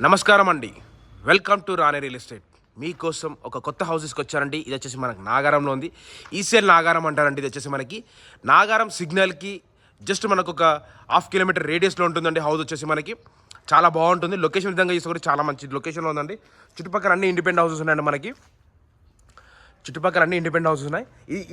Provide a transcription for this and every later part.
నమస్కారం అండి. Welcome to Rani real estate. మీకోసం ఒక కొత్త హౌసెస్కి వచ్చారండి. ఇది వచ్చేసి మనకు నాగారంలో ఉంది. ఈసీఎల్ నాగారం అంటారండి. ఇది వచ్చేసి మనకి నాగారం సిగ్నల్కి జస్ట్ మనకు ఒక హాఫ్ కిలోమీటర్ రేడియస్లో ఉంటుందండి. హౌస్ వచ్చేసి మనకి చాలా బాగుంటుంది. లొకేషన్ విధంగా చూస్తే కూడా చాలా మంచి లొకేషన్లో ఉందండి. చుట్టుపక్కల అన్ని ఇండిపెండెంట్ హౌసెస్ ఉన్నాయండి. మనకి చుట్టుపక్కల అన్ని ఇండిపెండెంట్ హౌసెస్ ఉన్నాయి.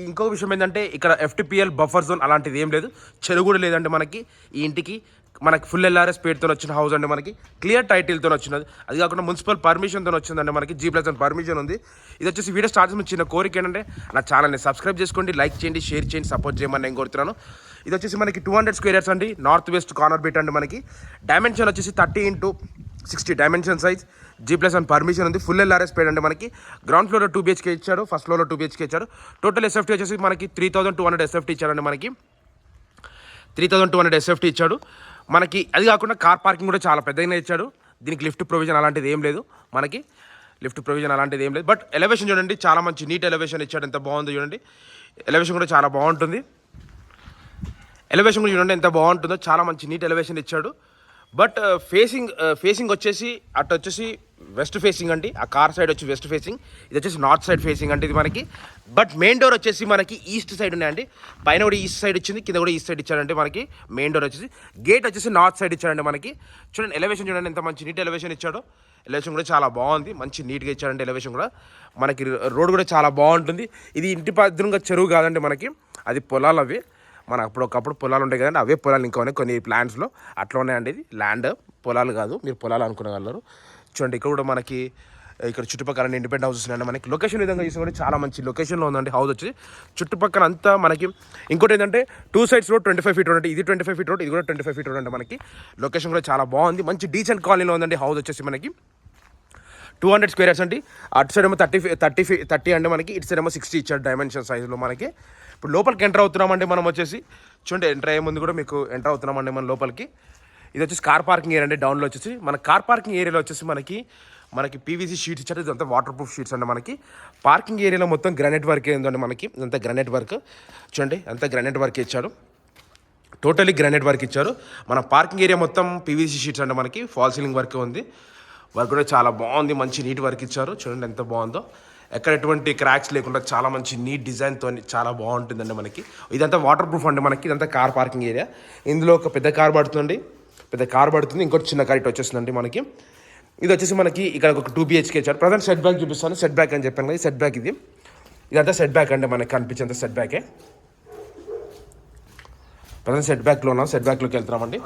ఇంకొక విషయం ఏంటంటే ఇక్కడ ఎఫ్టీపీఎల్ బఫర్ జోన్ అలాంటిది ఏం లేదు. చెరువు కూడా లేదండి. మనకి ఈ ఇంటికి మనకి ఫుల్ ఎల్ఆర్ఎస్ పేరుతో వచ్చిన హౌస్ అండి. మనకి క్లియర్ టైటిల్తో వచ్చినది. అది కాకుండా మున్సిపల్ పర్మిషన్తో వచ్చిందండి. మనకి G+1 పర్మిషన్ ఉంది. ఇది వచ్చేసి వీడియో స్టార్ట్ చేసిన చిన్న కోరిక ఏంటంటే నా ఛానల్ని సబ్స్క్రైబ్ చేసుకోండి, లైక్ చేయండి, షేర్ చేయండి, సపోర్ట్ చేయమని నేను కోరుతున్నాను. ఇది వచ్చేసి మనకి 200 స్క్వేర్ యార్డ్స్ అండి. నార్త్ వెస్ట్ కార్నర్ బిట్ అండి. మనకి డైమెన్షన్ వచ్చేసి 30x60 dimension size. G+1 permission ఉంది. ఫుల్ ఎల్ఆర్ఎస్ పేడ్ అండి. మనకి గ్రౌండ్ ఫ్లోర్లో 2 BHK ఇచ్చాడు, ఫస్ట్ ఫ్లోర్లో 2 BHK ఇచ్చాడు. టోటల్ ఎస్ఎఫ్టీ వచ్చేసి మనకి 3200 ఎస్ఎఫ్టీ ఇచ్చాడండి. మనకి 3200 ఎస్ఎఫ్టీ ఇచ్చాడు. మనకి అది కాకుండా కార్ పార్కింగ్ కూడా చాలా పెద్దగానే ఇచ్చాడు. దీనికి లిఫ్ట్ ప్రొవిజన్ అలాంటిది ఏం లేదు. మనకి లిఫ్ట్ ప్రొవిజన్ అలాంటిది ఏం లేదు. బట్ ఎలివేషన్ చూడండి, చాలా మంచి నీట్ ఎలివేషన్ ఇచ్చాడు. ఎంత బాగుందో చూడండి. ఎలివేషన్ కూడా చాలా బాగుంటుంది. ఎలివేషన్ కూడా చూడండి ఎంత బాగుంటుందో. చాలా మంచి నీట్ ఎలివేషన్ ఇచ్చాడు. బట్ ఫేసింగ్ వచ్చేసి అటు వచ్చేసి వెస్ట్ ఫేసింగ్ అండి. ఆ కార్ సైడ్ వచ్చి వెస్ట్ ఫేసింగ్, ఇది వచ్చేసి నార్త్ సైడ్ ఫేసింగ్ అంటే ఇది మనకి. బట్ మెయిన్ డోర్ వచ్చేసి మనకి ఈస్ట్ సైడ్ ఉన్నాయండి. పైన కూడా ఈస్ట్ సైడ్ ఇచ్చింది, కింద కూడా ఈస్ట్ సైడ్ ఇచ్చాడంటే మనకి. మెయిన్ డోర్ వచ్చేసి గేట్ వచ్చేసి నార్త్ సైడ్ ఇచ్చాడండి. మనకి చూడండి ఎలివేషన్ చూడండి ఎంత మంచి నీట్ ఎలివేషన్ ఇచ్చాడో. ఎలివేషన్ కూడా చాలా బాగుంది, మంచి నీట్గా ఇచ్చాడంటే ఎలివేషన్ కూడా. మనకి రోడ్ కూడా చాలా బాగుంటుంది. ఇది ఇంటి పద్ధతిగా చెరువు కాదండి. మనకి అది పొలాలు అవి. మన అప్పుడొకప్పుడు పొలాలు ఉంటాయి కదండి, అవే పొలాలు ఇంకా ఉన్నాయి కొన్ని ప్లాంట్స్లో. అట్లా ఉన్నాయండి. ఇది ల్యాండ్, పొలాలు కాదు. మీరు పొలాలు అనుకునేవాళ్ళు. చూడండి ఇక్కడ కూడా మనకి ఇక్కడ చుట్టుపక్కల ఇండిపెండెంట్ హౌసెస్ ఉన్నాయండి. మనకి లొకేషన్ విధంగా చూసి కూడా చాలా మంచి లొకేషన్లో ఉందండి హౌస్ వచ్చి. చుట్టుపక్కల అంతా మనకి ఇంకోటి ఏంటంటే 2 sides రోడ్ 25 feet రోడ్. ఇది 25 feet రోడ్, ఇది కూడా 25 feet రోడ్ అంటే మనకి. లొకేషన్ కూడా చాలా బాగుంది. మంచి డీసెంట్ కాలనీలో ఉందండి హౌస్ వచ్చేసి మనకి. 200 స్క్వేర్ యార్డ్స్ అండి. అటు సైడ్ ఏమో 30 అంటే మనకి. ఇటు సైడ్ ఏమో 60 ఇచ్చాడు డైమెన్షన్ సైజులో మనకి. ఇప్పుడు లోపలికి ఎంటర్ అవుతున్నామండి మనం వచ్చేసి. చూడండి ఎంటర్ అయ్యే ముందు కూడా మీకు ఎంటర్ అవుతున్నామండి మనం లోపలికి. ఇది వచ్చేసి కార్ పార్కింగ్ ఏరియా అండి. డౌన్లో వచ్చేసి మన కార్ పార్కింగ్ ఏరియాలో వచ్చేసి మనకి PVC షీట్స్ ఇచ్చారు. ఇదంతా వాటర్ ప్రూఫ్ షీట్స్ అండి. మనకి పార్కింగ్ ఏరియాలో మొత్తం గ్రానైట్ వర్క్ ఏందండి మనకి. ఇదంతా గ్రానైట్ వర్క్. చూడండి అంతా గ్రానైట్ వర్క్ ఇచ్చాడు. టోటలీ గ్రానైట్ వర్క్ ఇచ్చారు. మన పార్కింగ్ ఏరియా మొత్తం PVC షీట్స్ అండి. మనకి ఫాల్ సీలింగ్ వర్క్ ఉంది. వర్క్ కూడా చాలా బాగుంది. మంచి నీట్ వర్క్ ఇచ్చారు. చూడండి ఎంత బాగుందో. ఎక్కడ ఎటువంటి క్రాక్స్ లేకుండా చాలా మంచి నీట్ డిజైన్తో చాలా బాగుంటుందండి మనకి. ఇదంతా వాటర్ ప్రూఫ్ అండి మనకి. ఇదంతా కార్ పార్కింగ్ ఏరియా. ఇందులో ఒక పెద్ద కార్ పడుతుంది. ఇంకోటి చిన్న కార్ ఇటు వచ్చేస్తుందండి మనకి. ఇది వచ్చేసి మనకి ఇక్కడ ఒక 2 BHK ఇచ్చారు. ప్రజెంట్ సెట్ బ్యాక్ చూపిస్తాను. సెట్ బ్యాక్ అని చెప్పాను కదా, సెట్ బ్యాక్ ఇది. ఇదంతా సెట్ బ్యాక్ అండి మనకి. కనిపించేంత సెట్ బ్యాకే. ప్రజెంట్ సెట్ బ్యాక్లో ఉన్నాం. సెట్ బ్యాక్లోకి వెళ్తున్నామండి.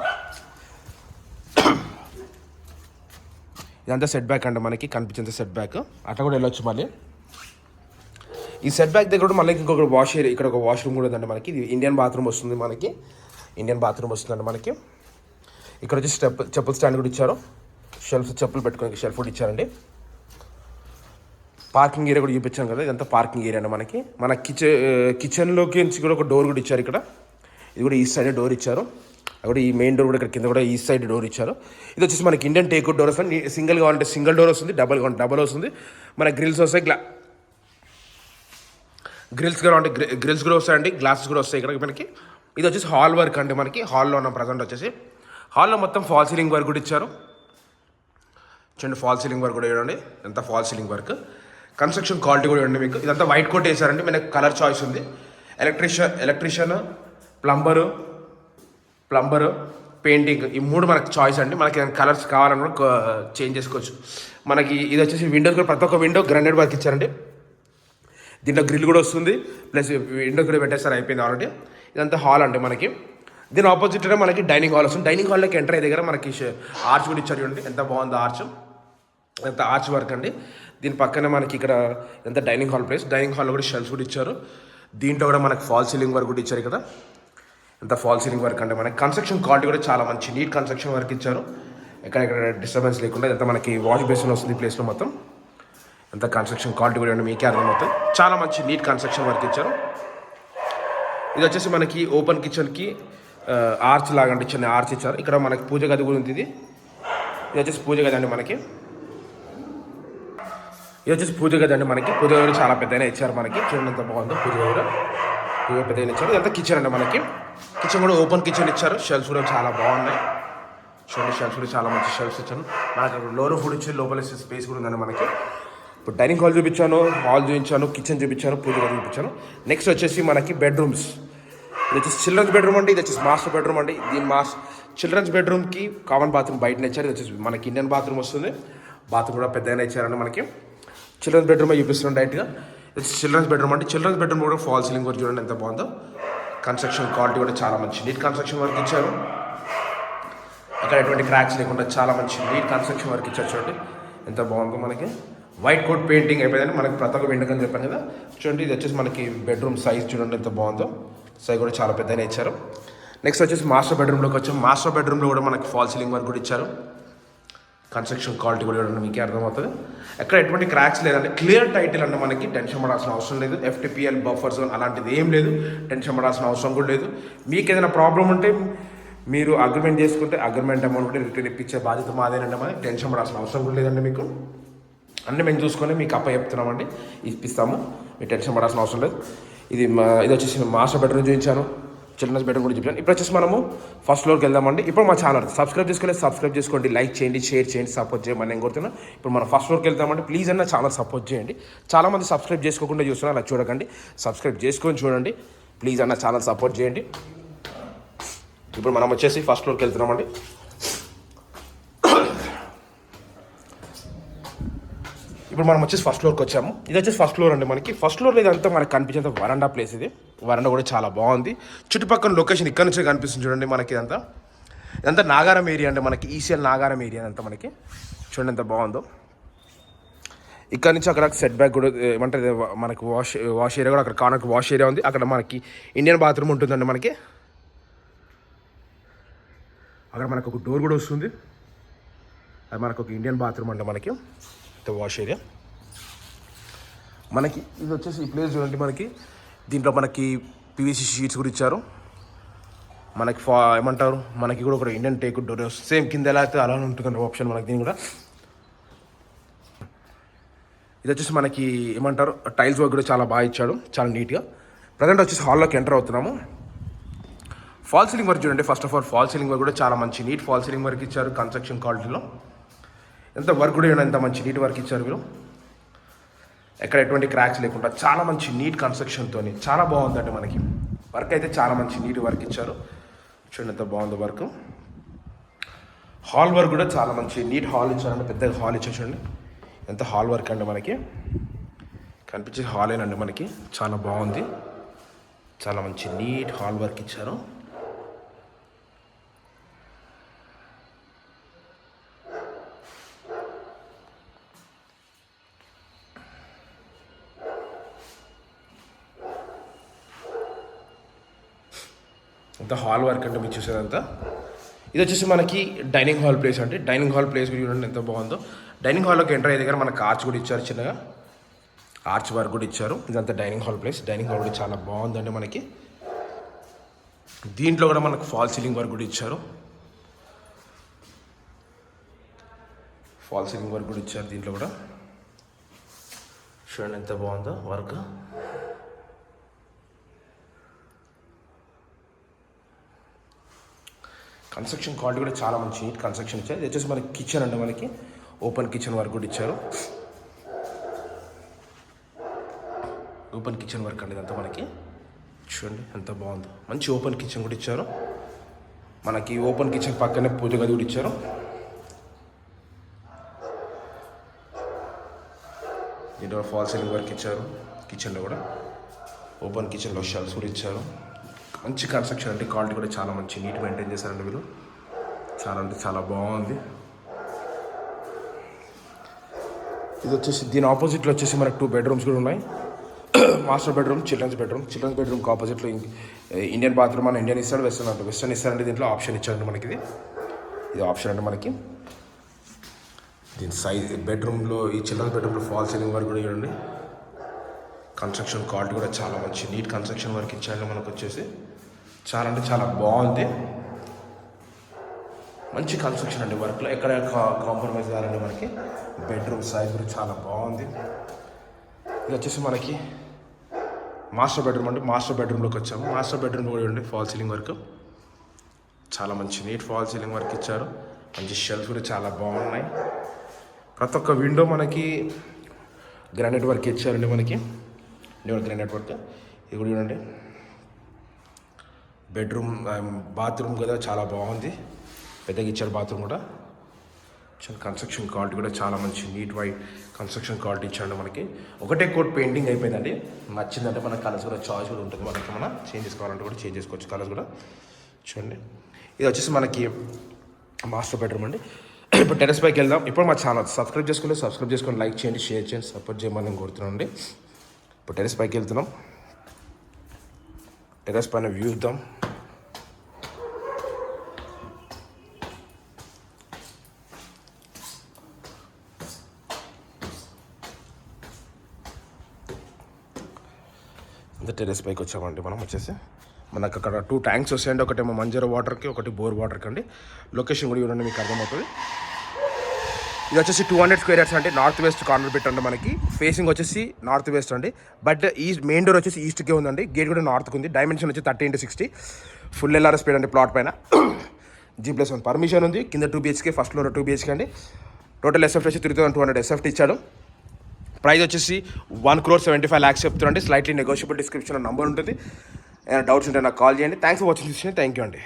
ఇదంతా సెట్ బ్యాక్ అండి మనకి. కనిపించేంత సెట్ బ్యాక్. అట్లా కూడా వెళ్ళొచ్చు మళ్ళీ. ఈ సెట్ బ్యాక్ దగ్గర కూడా మళ్ళీ ఇంకొక వాష్ ఏరియా, ఇక్కడ ఒక వాష్రూమ్ కూడా ఉందండి మనకి. ఇది ఇండియన్ బాత్రూమ్ వస్తుంది మనకి. ఇండియన్ బాత్రూమ్ వస్తుందండి మనకి. ఇక్కడ వచ్చి చెప్పుల స్టాండ్ కూడా ఇచ్చారు. షెల్ఫ్, చెప్పులు పెట్టుకోవడానికి షెల్ఫ్ కూడా ఇచ్చారండి. పార్కింగ్ ఏరియా కూడా చూపించాను కదా. ఇదంతా పార్కింగ్ ఏరియా అండి మనకి. మన కిచెన్లోకి నుంచి కూడా ఒక డోర్ కూడా ఇచ్చారు ఇక్కడ. ఇది కూడా ఈస్ట్ సైడ్ డోర్ ఇచ్చారు. అక్కడ ఈ మెయిన్ డోర్ కూడా ఇక్కడ కింద కూడా ఈస్ట్ సైడ్ డోర్ ఇచ్చారు. ఇది వచ్చేసి మనకి ఇండియన్ టేక్వుడ్ డోర్ వస్తుంది. సింగిల్ కావాలంటే సింగిల్ డోర్ వస్తుంది, డబల్ కావాలంటే డబల్ వస్తుంది. మన గ్రిల్స్ వస్తాయి, గ్రిల్స్ కూడా వస్తాయండి. గ్లాసెస్ కూడా వస్తాయి ఇక్కడ మనకి. ఇది వచ్చేసి హాల్ వర్క్ అండి మనకి. హాల్లో ఉన్నాం ప్రజెంట్ వచ్చేసి. హాల్లో మొత్తం ఫాల్ సీలింగ్ వర్క్ కూడా ఇచ్చారు. చూడండి ఫాల్ సీలింగ్ వర్క్ కూడా చూడండి ఎంత fall ceiling work. Construction quality కూడా చూడండి మీకు. ఇదంతా వైట్ కోట్ వేసారండి. మనకి కలర్ చాయిస్ ఉంది. ఎలక్ట్రీషియన్, ప్లంబరు, పెయింటింగ్, ఈ 3 మనకి చాయిస్ అండి. మనకి కలర్స్ కావాలని కూడా చేంజ్ చేసుకోవచ్చు. మనకి ఇది వచ్చేసి విండోస్ కూడా ప్రతి ఒక్క విండో గ్రానైట్ వర్క్ ఇచ్చారండి. దీంట్లో గ్రిల్ కూడా వస్తుంది, ప్లస్ విండో కూడా పెట్టేస్తారు, అయిపోయింది ఆల్రెడీ. ఇదంతా హాల్ అండి మనకి. దీని ఆపోజిట్గా మనకి డైనింగ్ హాల్ వస్తుంది. డైనింగ్ హాల్లోకి ఎంటర్ అయ్యే దగ్గర మనకి ఆర్చ్ కూడా ఇచ్చారు చూడండి ఎంత బాగుంది ఆర్చ్. ఎంత ఆర్చ్ వర్క్ అండి. దీని పక్కన మనకి ఇక్కడ ఎంత డైనింగ్ హాల్ ప్లేస్. డైనింగ్ హాల్లో కూడా షెల్ఫ్స్ కూడా ఇచ్చారు. దీంట్లో కూడా మనకి ఫాల్ సీలింగ్ వర్క్ కూడా ఇచ్చారు ఇక్కడ. ఎంత ఫాల్ సీలింగ్ వర్క్ అంటే మనకి. కన్స్ట్రక్షన్ క్వాలిటీ కూడా చాలా మంచి నీట్ కన్స్ట్రక్షన్ వర్క్ ఇచ్చారు. ఎక్కడెక్కడ డిస్టర్బెన్స్ లేకుండా ఎంత మనకి వాష్ బేసిన్ వస్తుంది ఈ ప్లేస్లో మొత్తం. ఎంత కన్స్ట్రక్షన్ క్వాలిటీ కూడా మీకే అర్థం మొత్తం. చాలా మంచి నీట్ కన్స్ట్రక్షన్ వర్క్ ఇచ్చారు. ఇది వచ్చేసి మనకి ఓపెన్ కిచెన్కి ఆర్చ్ లాగా అంటే చిన్న ఆర్చ్ ఇచ్చారు. ఇక్కడ మనకి పూజ గది కూడా ఉంది. ఇది వచ్చేసి పూజ గది అండి మనకి. పూజ గది కూడా చాలా పెద్దగా ఇచ్చారు మనకి. చూడండి ఎంత బాగుందో పూజ గది కూడా. పెద్దగా ఇచ్చారు. ఇదంతా కిచెన్ అండి మనకి. కిచెన్ కూడా ఓపెన్ కిచెన్ ఇచ్చారు. షెల్ఫ్స్ కూడా చాలా బాగున్నాయి. చూడండి షెల్ఫ్స్ కూడా చాలా మంచి షెల్ఫ్స్ ఇచ్చాను. మనకు లోలో ఫుడ్ ఇచ్చి లోపల స్పేస్ కూడా ఉందండి మనకి. ఇప్పుడు డైనింగ్ హాల్ చూపించాను, హాల్ చూపించాను, కిచెన్ చూపించాను, పూజ గది చూపించాను. నెక్స్ట్ వచ్చేసి మనకి బెడ్రూమ్స్. ఇది వచ్చేసి చిల్డ్రన్స్ బెడ్రూమ్ అండి, ఇది వచ్చేసి మాస్టర్ బెడ్రూమ్ అండి. దీని చిల్డ్రన్స్ బెడ్రూమ్కి కామన్ బాత్రూమ్ బయటనే ఇచ్చారు. ఇది వచ్చేసి మనకి ఇండియన్ బాత్రూమ్ వస్తుంది. బాత్రూమ్ కూడా పెద్దగానే ఇచ్చారండి మనకి. చిల్డ్రన్స్ బెడ్రూమ్ చూపిస్తున్నాం డైరెక్ట్గా. ఇది చిల్డ్రన్స్ బెడ్రూమ్ అంటే చిల్డ్రన్స్ బెడ్రూమ్ కూడా ఫాల్ సీలింగ్ వర్క్ చూడండి ఎంత బాగుందో. కన్స్ట్రక్షన్ క్వాలిటీ కూడా చాలా మంచి నీట్ కన్స్ట్రక్షన్ వర్క్ ఇచ్చారు. అక్కడ ఎటువంటి క్రాక్స్ లేకుండా చాలా మంచి నీట్ కన్స్ట్రక్షన్ వర్క్ ఇచ్చారు. చూడండి ఎంత బాగుందో. మనకి వైట్ కోట్ పెయింటింగ్ అయిపోయిందండి. మనకి ప్రతి ఒక్క విండోకని చెప్పాను కదా. చూడండి ఇది వచ్చేసి మనకి బెడ్రూమ్ సైజ్ చూడండి ఎంత బాగుందో. సైజ్ కూడా చాలా పెద్దగానే ఇచ్చారు. నెక్స్ట్ వచ్చేసి మాస్టర్ బెడ్రూమ్లోకి వచ్చాం. మాస్టర్ బెడ్రూమ్లో కూడా మనకి ఫాల్ సీలింగ్ వర్క్ కూడా ఇచ్చారు. కన్స్ట్రక్షన్ క్వాలిటీ కూడా మీకే అర్థమవుతుంది. ఎక్కడ ఎటువంటి క్రాక్స్ లేదండి. క్లియర్ టైటిల్ అంటే మనకి టెన్షన్ పడాల్సిన అవసరం లేదు. FTPL బఫర్ జోన్ అలాంటిది ఏం లేదు. టెన్షన్ పడాల్సిన అవసరం కూడా లేదు. మీకు ఏదైనా ప్రాబ్లం ఉంటే మీరు అగ్రిమెంట్ చేసుకుంటే అగ్రిమెంట్ అమౌంట్ కూడా రిటర్న్ ఇప్పించే బాధ్యత మాదేనంటే మనకి టెన్షన్ పడాల్సిన అవసరం కూడా లేదండి. మీకు అన్నీ మేము చూసుకొని మీకు చెప్తున్నామండి, ఇప్పిస్తాము. మీరు టెన్షన్ పడాల్సిన అవసరం లేదు. ఇది వచ్చేసి మాస్టర్ బెడ్రూమ్ చూపించాను, చిల్డ్రన్స్ బెడ్రూమ్ కూడా చూపించాను. ఇప్పుడు వచ్చేసి మనము ఫస్ట్ ఫ్లోర్కి వెళ్దామండి. ఇప్పుడు మా ఛానల్ సబ్స్క్రైబ్ చేసుకోండి, లైక్ చేయండి, షేర్ చేయండి, సపోర్ట్ చేయమని నేను కోరుతున్నాను. ఇప్పుడు మనం ఫస్ట్ ఫ్లోర్కి వెళ్తామంటే ప్లీజ్ అన్న ఛానల్ సపోర్ట్ చేయండి. చాలామంది సబ్స్క్రైబ్ చేసుకోకుండా చూస్తున్నారు, అలా చూడకండి. సబ్స్క్రైబ్ చేసుకొని చూడండి ప్లీజ్ అన్న, ఛానల్ సపోర్ట్ చేయండి. ఇప్పుడు మనం వచ్చేసి ఫస్ట్ ఫ్లోర్కి వెళ్తున్నామండి. ఇప్పుడు మనం వచ్చేసి ఫస్ట్ ఫ్లోర్కి వచ్చాము. ఇది వచ్చేసి ఫస్ట్ ఫ్లోర్ అండి. మనకి ఫస్ట్ ఫ్లోర్లో ఇదంతా మనకి కనిపించేంత వరండా ప్లేస్. ఇది వరండా కూడా చాలా బాగుంది. చుట్టుపక్కల లొకేషన్ ఇక్కడ నుంచే కనిపిస్తుంది చూడండి. మనకి ఇదంతా నాగారం ఏరియా అండి. మనకి ఈసీఎల్ నాగారం ఏరియా అంతా మనకి చూడండి ఎంత బాగుందో. ఇక్కడ నుంచి అక్కడ సెట్ బ్యాక్ కూడా ఏమంటారు మనకి వాష్ ఏరియా కూడా అక్కడ కానకి వాష్ ఏరియా ఉంది. అక్కడ మనకి ఇండియన్ బాత్రూమ్ ఉంటుందండి. మనకి అక్కడ మనకు ఒక డోర్ కూడా వస్తుంది. అది మనకు ఒక ఇండియన్ బాత్రూమ్ అండి. మనకి వాష్ ఏరియా మనకి ఇది వచ్చేసి ఈ ప్లేస్ చూడండి. మనకి దీంట్లో మనకి PVC షీట్స్ కూడా ఇచ్చారు. మనకి ఏమంటారు మనకి కూడా ఒక ఇండియన్ టేక్ డోర్ సేమ్ కింద ఎలా అయితే అలానే ఉంటుందండి ఆప్షన్ మనకి. దీని కూడా ఇది వచ్చేసి మనకి ఏమంటారు టైల్స్ వర్క్ కూడా చాలా బాగా ఇచ్చాడు, చాలా నీట్గా. ప్రజెంట్ వచ్చేసి హాల్లోకి ఎంటర్ అవుతున్నాము. ఫాల్ సీలింగ్ వర్క్ చూడండి. First of all fall ceiling work కూడా చాలా మంచి నీట్ ఫాల్ సీలింగ్ వర్క్ ఇచ్చారు. కన్స్ట్రక్షన్ క్వాలిటీలో ఎంత వర్క్ కూడా ఎంత మంచి నీట్ వర్క్ ఇచ్చారు మీరు. ఎక్కడ ఎటువంటి క్రాక్స్ లేకుండా చాలా మంచి నీట్ కన్స్ట్రక్షన్తో చాలా బాగుందండి. మనకి వర్క్ అయితే చాలా మంచి నీట్ వర్క్ ఇచ్చారు. చూడండి ఎంత బాగుందో వర్క్. హాల్ వర్క్ కూడా చాలా మంచి నీట్ హాల్ ఇచ్చారండి. పెద్దగా హాల్ ఇచ్చారు చూడండి ఎంత హాల్ వర్క్ అండి. మనకి కనిపించే హాలేనండి. మనకి చాలా బాగుంది. చాలా మంచి నీట్ హాల్ వర్క్ ఇచ్చారు. అంతా హాల్ వర్క్ అంటే మీరు చూసేదంతా. ఇది వచ్చేసి మనకి డైనింగ్ హాల్ ప్లేస్ అంటే డైనింగ్ హాల్ ప్లేస్ కూడా చూడండి ఎంత బాగుందో. డైనింగ్ హాల్లోకి ఎంటర్ అయ్యే దగ్గర మనకు ఆర్చ్ కూడా ఇచ్చారు, చిన్నగా ఆర్చ్ వర్క్ కూడా ఇచ్చారు. ఇదంతా dining hall place. Dining hall కూడా చాలా బాగుందండి మనకి. దీంట్లో కూడా మనకు ఫాల్ సీలింగ్ వర్క్ కూడా ఇచ్చారు. ఫాల్ సీలింగ్ వర్క్ కూడా ఇచ్చారు దీంట్లో కూడా. చూడండి ఎంత బాగుందో వర్క్. కన్స్ట్రక్షన్ క్వాలిటీ కూడా చాలా మంచి నీట్ కన్స్ట్రక్షన్ ఇచ్చారు. ఇది వచ్చేసి మనకి కిచెన్ అండి. మనకి ఓపెన్ కిచెన్ వర్క్ కూడా ఇచ్చారు. ఓపెన్ కిచెన్ వర్క్ అండి ఇదంతా మనకి. చూడండి ఎంత బాగుందో. మంచి ఓపెన్ కిచెన్ కూడా ఇచ్చారు. మనకి ఓపెన్ కిచెన్ పక్కనే పూజ గది కూడా ఇచ్చారు. దీంట్లో ఫాల్ సీలింగ్ వర్క్ ఇచ్చారు. కిచెన్లో కూడా ఓపెన్ కిచెన్లో షెల్ఫ్స్ కూడా ఇచ్చారు. మంచి కన్స్ట్రక్షన్ అంటే క్వాలిటీ కూడా చాలా మంచి నీట్ మెయింటైన్ చేశారండి మీరు. చాలా అంటే చాలా బాగుంది. ఇది వచ్చేసి దీని ఆపోజిట్లో వచ్చేసి మనకు 2 బెడ్రూమ్స్ కూడా ఉన్నాయి. మాస్టర్ బెడ్రూమ్, చిల్డ్రన్స్ బెడ్రూమ్కి ఆపోజిట్లో ఇండియన్ బాత్రూమ్ అని ఇండియన్ ఇస్తాడు, వెస్టర్న్ ఇస్తారంటే దీంట్లో ఆప్షన్ ఇచ్చారండి మనకి. ఇది ఆప్షన్ అంటే మనకి. దీని సైజ్ బెడ్రూమ్లో ఈ చిల్డ్రన్స్ బెడ్రూమ్లో ఫాల్ సీలింగ్ వర్క్ కూడా చూడండి. కన్స్ట్రక్షన్ క్వాలిటీ కూడా చాలా మంచి నీట్ కన్స్ట్రక్షన్ వర్క్ ఇచ్చారండి మనకు వచ్చేసి. చాలా అంటే చాలా బాగుంది. మంచి కన్స్ట్రక్షన్ అండి. వర్క్లో ఎక్కడ కాంప్రమైజ్ కాదండి మనకి. బెడ్రూమ్ సైజ్ కూడా చాలా బాగుంది. ఇది వచ్చేసి మనకి మాస్టర్ బెడ్రూమ్ అండి. మాస్టర్ బెడ్రూమ్లోకి వచ్చాము. మాస్టర్ బెడ్రూమ్ కూడా చూడండి ఫాల్ సీలింగ్ వర్క్ చాలా మంచి నీట్ ఫాల్ సీలింగ్ వర్క్ ఇచ్చారు. మంచి షెల్ఫ్ కూడా చాలా బాగున్నాయి. ప్రతి ఒక్క విండో మనకి గ్రానైట్ వర్క్ ఇచ్చారండి. మనకి గ్రానైట్ వర్క్. ఇది కూడా చూడండి, బెడ్రూమ్ బాత్రూమ్ కదా చాలా బాగుంది, పెద్దగా ఇచ్చారు బాత్రూమ్ కూడా. కన్స్ట్రక్షన్ క్వాలిటీ కూడా చాలా మంచి నీట్ వైట్ కన్స్ట్రక్షన్ క్వాలిటీ ఇచ్చాడు మనకి. ఒకటే కోట్ పెయింటింగ్ అయిపోయిందండి. నచ్చిందంటే మన కలర్స్ కూడా చాయిస్ కూడా ఉంటుంది మనకి. మనం చేంజ్ చేసుకోవాలంటే కూడా చేంజ్ చేసుకోవచ్చు కలర్స్ కూడా. చూడండి, ఇది వచ్చేసి మనకి మాస్టర్ బెడ్రూమ్ అండి. ఇప్పుడు టెరెస్ పైకి వెళ్దాం. ఇప్పుడు మా ఛానల్ సబ్స్క్రైబ్ చేసుకొని లైక్ చేయండి, షేర్ చేయండి, సపోర్ట్ చేయమని నేను కోరుతున్నాను అండి. ఇప్పుడు టెరెస్ పైకి వెళ్తున్నాం. టెరెస్ పైన వ్యూ ఇద్దాం. టెరెస్ పైకి వచ్చామండి. మనం వచ్చేసి మనకు అక్కడ 2 ట్యాంక్స్ వస్తాయండి. ఒకటేమో మంజర వాటర్కి, ఒకటి బోర్ వాటర్కి అండి. లొకేషన్ కూడా చూడండి, మీకు అర్థమవుతుంది. ఇది వచ్చేసి 200 స్క్వేర్ యార్డ్స్ అండి. నార్త్ వెస్ట్ కార్నర్ పెట్టండి. మనకి ఫేసింగ్ వచ్చేసి నార్త్ వెస్ట్ అండి. బట్ మెయిన్ డోర్ వచ్చేసి ఈస్ట్కే ఉందండి. గేట్ కూడా నార్త్కి ఉంది. డైమెన్షన్ వచ్చి 30x60. ఫుల్ LRS స్పీడ్ అండి. ప్లాట్ పైన G+1 పర్మిషన్ ఉంది. కింద 2 BHK, ఫస్ట్ ఫ్లోర్ 2 BHK అండి. టోటల్ ఎస్ఎఫ్టీ వచ్చి 3200 ఎస్ఎఫ్టీ ఇచ్చాడు. ప్రైస్ వచ్చేసి 1,75 lakhs చెప్తున్నాండి. Slightly negotiable. డిస్క్రిప్షన్లో నంబర్ ఉంటుంది. ఏమైనా డౌట్స్ ఉంటే నాకు కాల్ చేయండి. Thanks for watching. Thank you అండి.